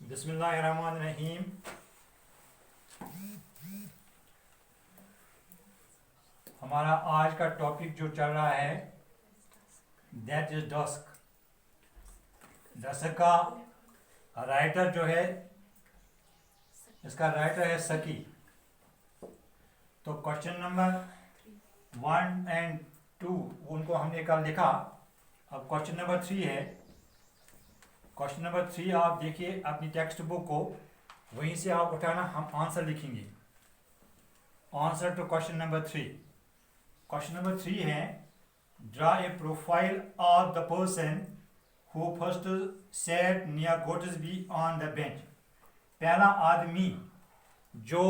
बिस्मिल्लाहिर्रहमानिर्रहीम। हमारा आज का टॉपिक जो चल रहा है दैट इज डस्क। डस्क का राइटर जो है, इसका राइटर है सकी। तो क्वेश्चन नंबर 1 और 2 उनको हमने कल लिखा। अब क्वेश्चन नंबर 3 है। क्वेश्चन नंबर 3 आप देखिए अपनी टेक्स्ट बुक को, वहीं से आप उठाना, हम आंसर लिखेंगे। Answer to question number 3। Question number 3 है, draw a profile of the person who first sat near Gatsby on the bench. पहला आदमी जो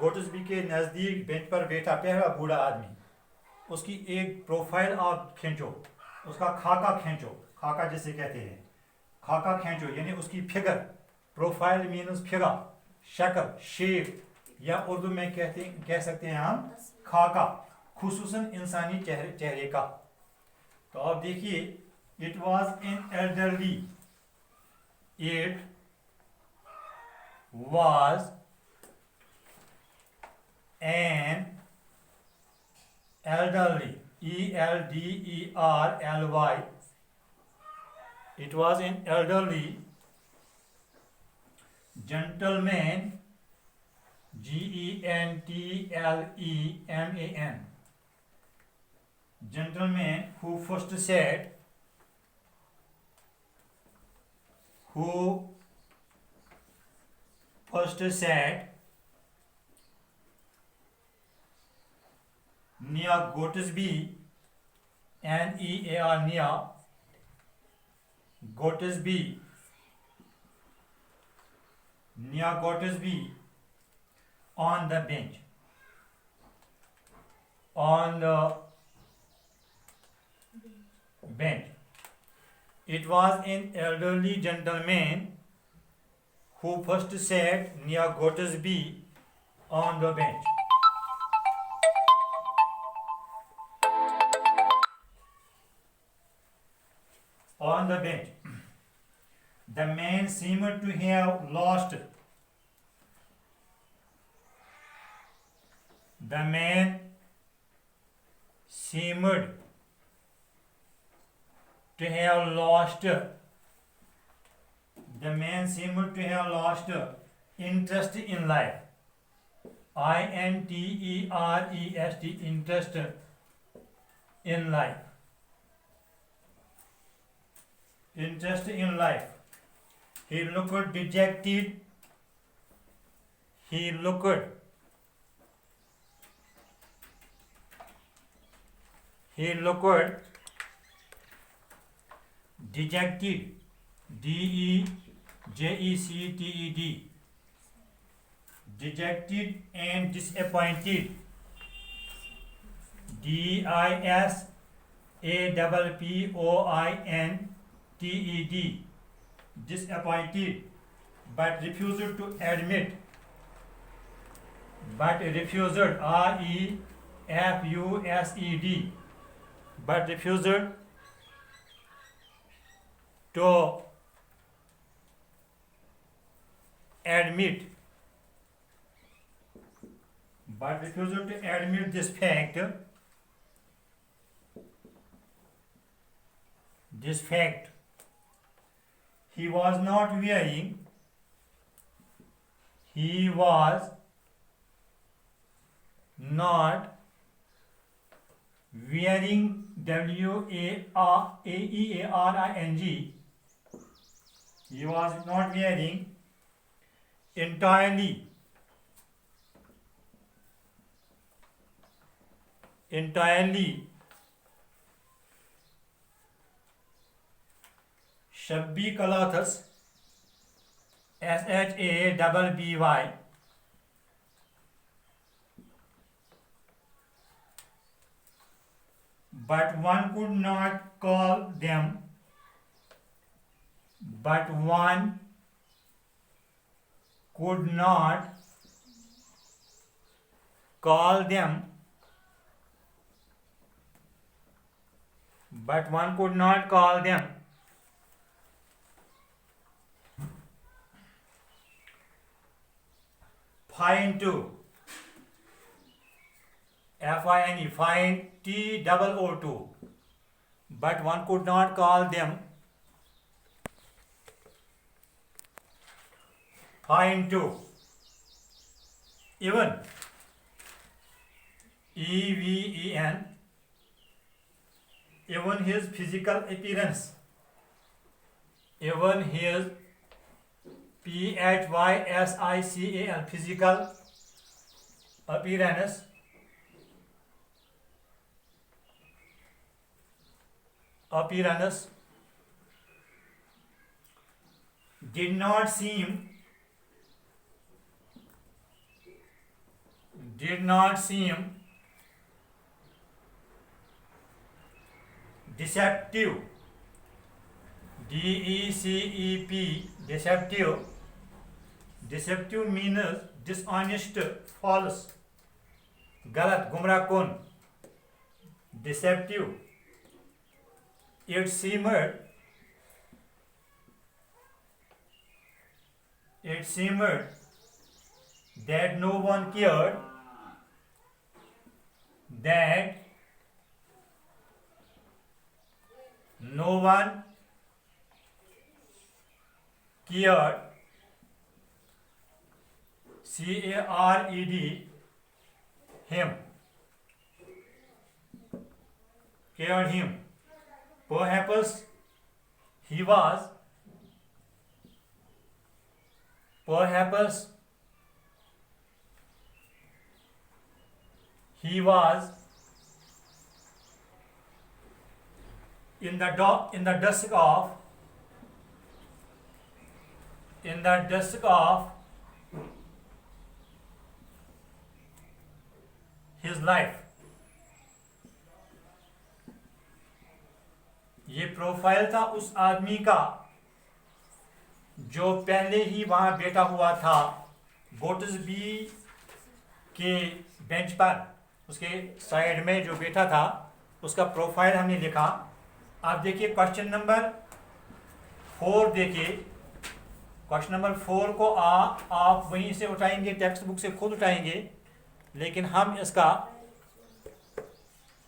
गोटसबी के नज़दीक बेंच पर बैठा, पहला बूढ़ा आदमी, उसकी एक प्रोफाइल आप खींचो, उसका खाका खींचो। खाका जिसे कहते हैं, खाका खींचो यानी उसकी फिगर। प्रोफाइल मीन्स फिगर, शक्ल, शेप, या उर्दू में कह सकते हैं हम खाका, खुसूसन इंसानी चेहरे का। तो आप देखिए, it was in elderly, it was an elderly, ELDERLY, it was an elderly gentleman, GENTLEMAN, gentleman who first sat near Gottesby, NEAR, near Gottesby, near Gottesby, on the bench, on the bench. It was an elderly gentleman who first sat near Gottesby on the bench. On the bench. The man seemed to have lost. The man seemed to have lost. The man seemed to have lost interest in life. INTEREST, interest in life. Interest in life. He looked dejected. He looked dejected. DEJECTED. Dejected and disappointed. DISAPPOINTED. Disappointed, but refused to admit. But refused, REFUSED. But refused to admit. But refused to admit this fact. He was not wearing. He was not wearing, WAREARING. He was not wearing entirely shabby clothes, SHABBY, but one could not call them fine to, F-I-N-E, fine, T-O-O-2, but one could not call them fine to. Even, E-V-E-N, even his physical appearance, even his P-H-Y-S-I-C-A-L, physical appearance, did not seem deceptive, D-E-C-E-P, deceptive means dishonest, false, galat, gumrah kun, deceptive. It seemed that no one cared, C-A-R-E-D, him, cared him. Perhaps he was in the dusk of his life. ये profile था उस आदमी का जो पहले ही वहां बैठा हुआ था, गोट्सबी के बेंच पर, उसके साइड में जो बैठा था उसका प्रोफाइल हमने लिखा। आप देखिए क्वेश्चन नंबर 4, देखिए क्वेश्चन नंबर 4 को आप वहीं से उठाएंगे, टेक्स्ट बुक से खुद उठाएंगे, लेकिन हम इसका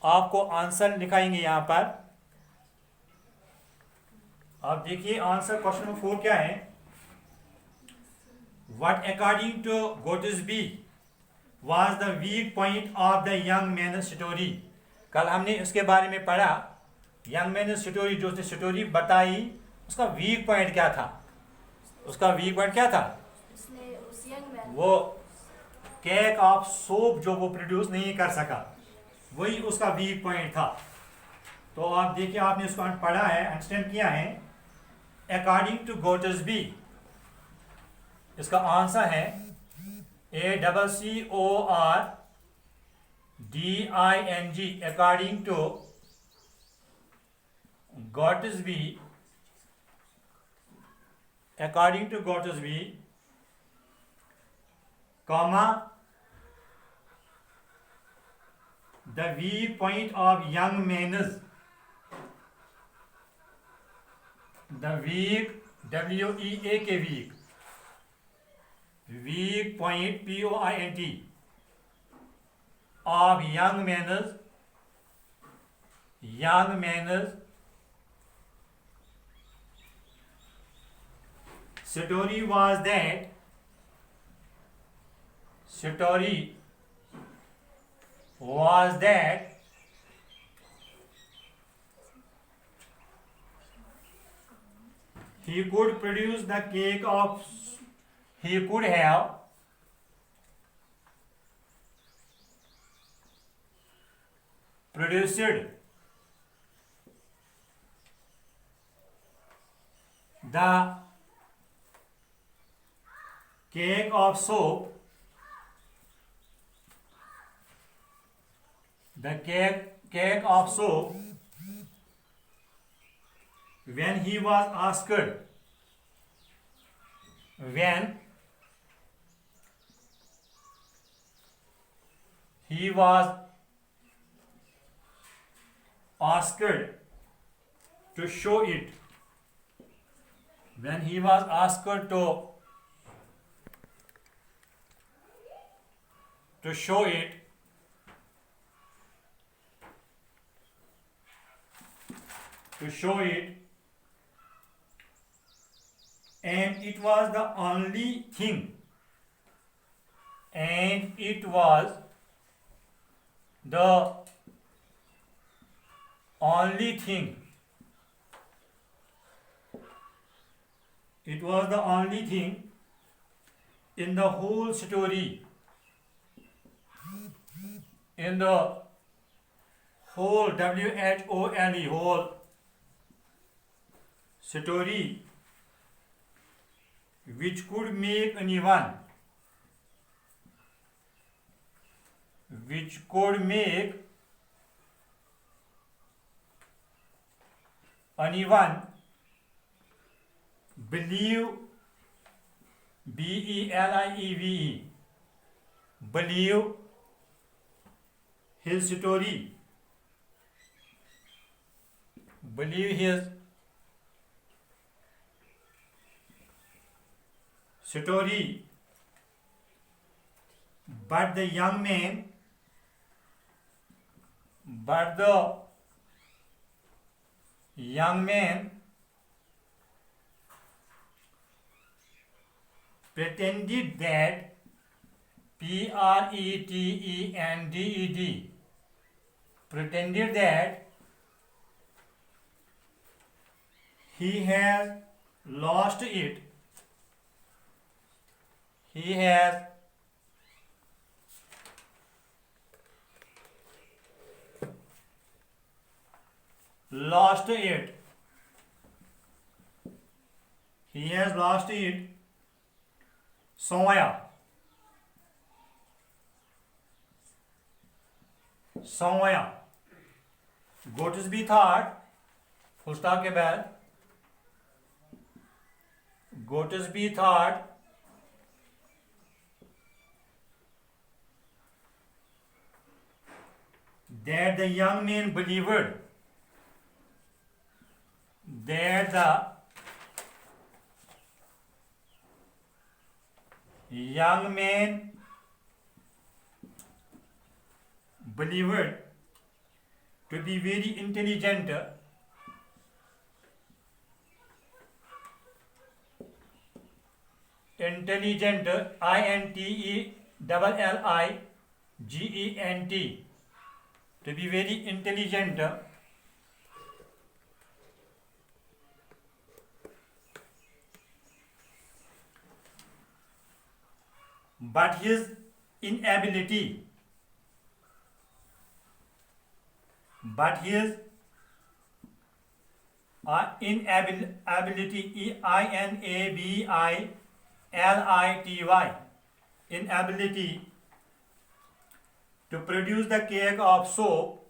आपको आंसर लिखाएंगे यहाँ पर। आप देखिए आंसर क्वेश्चन नंबर 4 क्या है। What according to Gottesby was the weak point of the young man's story? कल हमने इसके बारे में पढ़ा, यंग मैन स्टोरी, जो स्टोरी बताई उसका वीक पॉइंट क्या था। उसका वीक पॉइंट क्या था? वो केक ऑफ सोप जो वो प्रोड्यूस नहीं कर सका, वही उसका वीक पॉइंट था। तो आप देखिए, आपने उसको पढ़ा है, अंडरस्टैंड किया है। अकॉर्डिंग टू गोट्सबी, इसका आंसर है ACCORDING, according to Gottesby, comma, the weak point of young men's, the weak, W-E-A-K, weak point, P-O-I-N-T, of young men's story was that he could produce the cake of, he could have produced the cake of soap, when he was asked, to show it, when he was asked to to show it. And it was the only thing. And it was the only thing. It was the only thing in the whole story. In the whole WHOLE whole story which could make anyone believe, BELIEVE, believe his story, believe his story. But the young man pretended that pretended that he has lost it. He has lost it. He has lost it somewhere. Goatsby thought, full stop के बाद, Goatsby thought that the young man believed that the young man believed to be very intelligent, INTELLIGENT, to be very intelligent, but his inability, inability, inability to produce the cake of soap,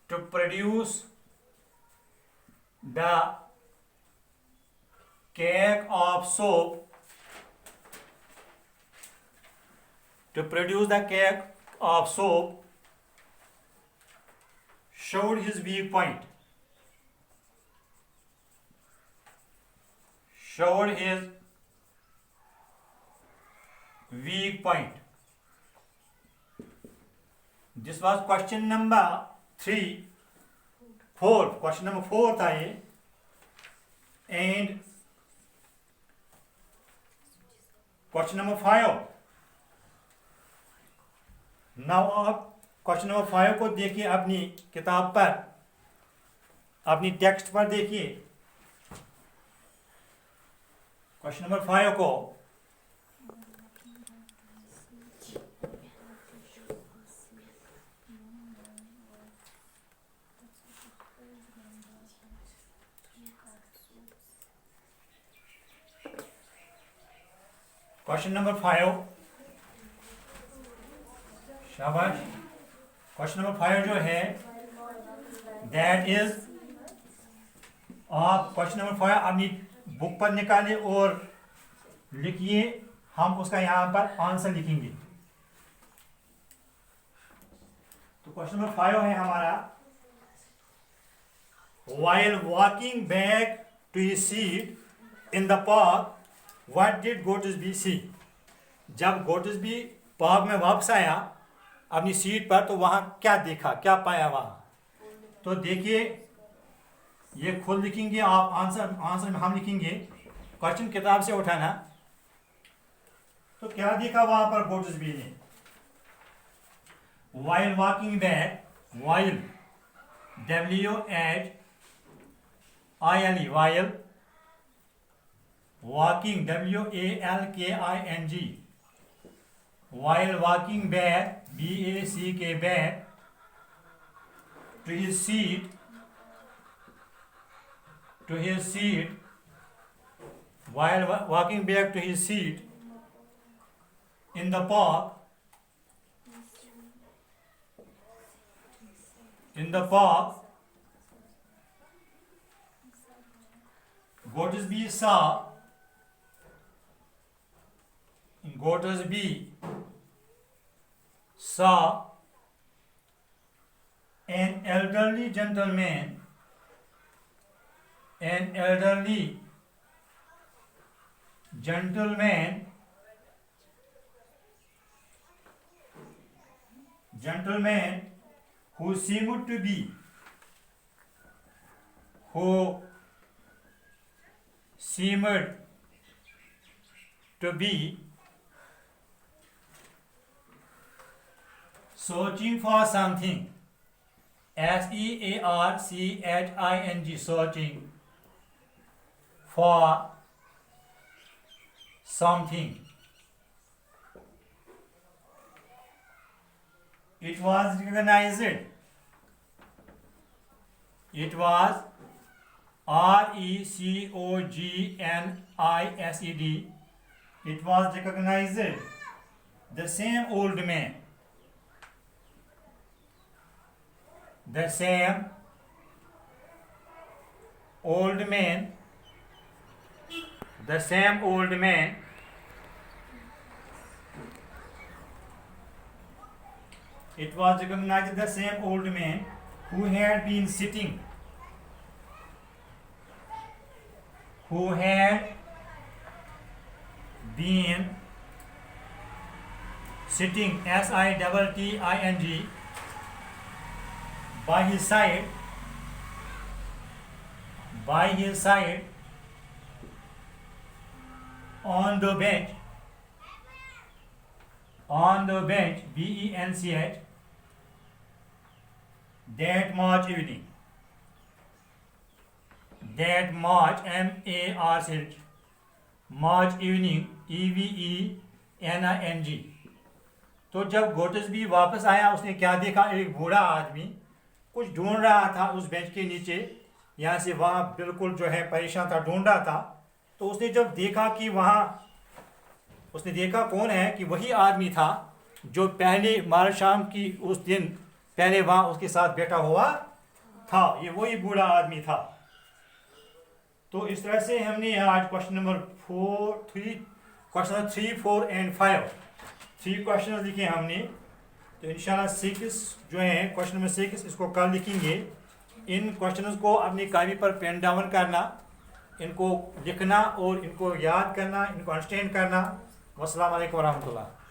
to produce the cake of soap, showed his weak point. This was question number 4. Question number 4 था ये. And question number 5. Now आप question number 5 को देखिए, अपनी किताब पर, अपनी text पर देखिए क्वेश्चन नंबर 5 को. क्वेश्चन नंबर 5, शाबाश. क्वेश्चन नंबर 5 जो है, दैट इज, आप क्वेश्चन नंबर 5 अपनी बुक पर निकालें और लिखिए. हम उसका यहाँ पर आंसर लिखेंगे. तो क्वेश्चन नंबर 5 है हमारा, while walking back to his seat in the park, what did Goatsby see? जब गोटसबी पार्क में वापस आया अपनी सीट पर, तो वहां क्या देखा, क्या पाया वहां? तो देखिए, ये खुद लिखेंगे आप, आंसर में हम लिखेंगे, क्वेश्चन किताब से उठाना। तो क्या देखा वहां पर गोटसबी ने? While walking back, while WHILE, while walking WALKING, while walking back BACK, back to his seat, while walking back to his seat in the park, Gottesby saw an elderly gentleman who seemed to be searching for something, SEARCHING, searching for something. It was recognized. It was RECOGNISED. It was recognized. The same old man. The same old man. The same old man. It was recognized the same old man who had been sitting. SITTING, by his side on the bench, BENCH, that March evening, March evening, EVENING। तो जब गोटसबी वापस आया, उसने क्या देखा? एक बूढ़ा आदमी कुछ ढूंढ रहा था उस बेंच के नीचे, यहाँ से वहाँ, बिल्कुल जो है परेशान था, ढूंढ रहा था। तो उसने जब देखा कि वहाँ, उसने देखा कौन है, कि वही आदमी था जो पहले माल शाम की उस दिन पहले वहाँ उसके साथ बैठा हुआ था। ये वही बूढ़ा आदमी था। तो इस तरह से हमने आज क्वेश्चन नंबर 3, 4 एंड 5 3 क्वेश्चन लिखे हमने। तो इंशाल्लाह 6 जो है, क्वेश्चन नंबर 6, इसको कल लिखेंगे। इन क्वेश्चंस को अपनी कॉपी पर पेन डाउन करना, इनको लिखना और इनको याद करना, इनको अंडरस्टैंड करना। वस्सलाम वालेकुम रहमतुल्लाह।